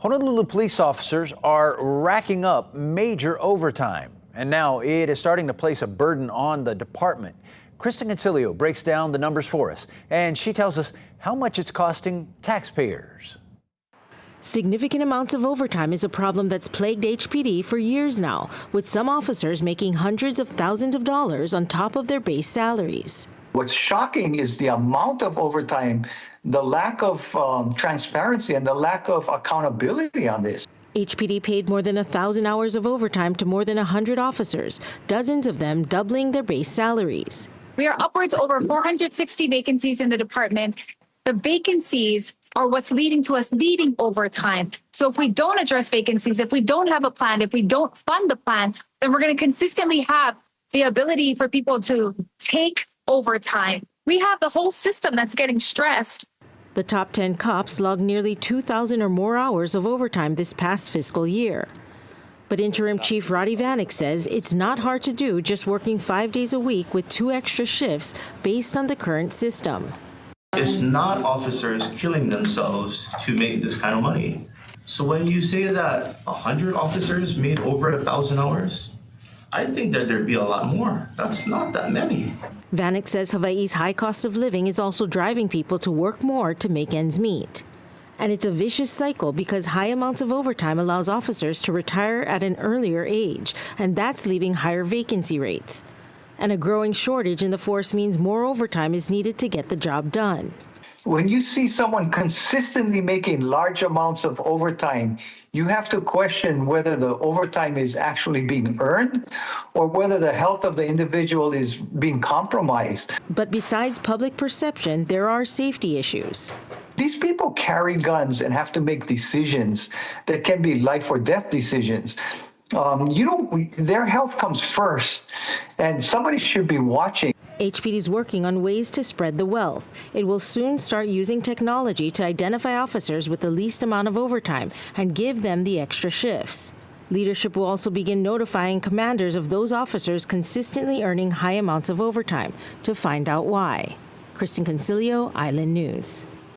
Honolulu police officers are racking up major overtime, and now it is starting to place a burden on the department. Kristen Concilio breaks down the numbers for us, and she tells us how much it's costing taxpayers. Significant amounts of overtime is a problem that's plagued HPD for years now, with some officers making hundreds of thousands of dollars on top of their base salaries. What's shocking is the amount of overtime, the lack of transparency, and the lack of accountability on this. HPD paid more than 1,000 hours of overtime to more than 100 officers, dozens of them doubling their base salaries. We are upwards over 460 vacancies in the department. The vacancies are what's leading to us needing overtime. So if we don't address vacancies, if we don't have a plan, if we don't fund the plan, then we're going to consistently have the ability for people to take overtime. We have the whole system that's getting stressed. The top 10 cops logged nearly 2,000 or more hours of overtime this past fiscal year. But Interim Chief Roddy Vanek says it's not hard to do just working 5 days a week with 2 extra shifts based on the current system. It's not officers killing themselves to make this kind of money. So when you say that 100 officers made over 1,000 hours, I think that there'd be a lot more. That's not that many. Vanek says Hawaii's high cost of living is also driving people to work more to make ends meet. And it's a vicious cycle because high amounts of overtime allows officers to retire at an earlier age, and that's leaving higher vacancy rates. And a growing shortage in the force means more overtime is needed to get the job done. When you see someone consistently making large amounts of overtime, you have to question whether the overtime is actually being earned or whether the health of the individual is being compromised. But besides public perception, there are safety issues. These people carry guns and have to make decisions that can be life or death decisions. Their health comes first, and somebody should be watching. HPD is working on ways to spread the wealth. It will soon start using technology to identify officers with the least amount of overtime and give them the extra shifts. Leadership will also begin notifying commanders of those officers consistently earning high amounts of overtime to find out why. Kristen Concilio, Island News.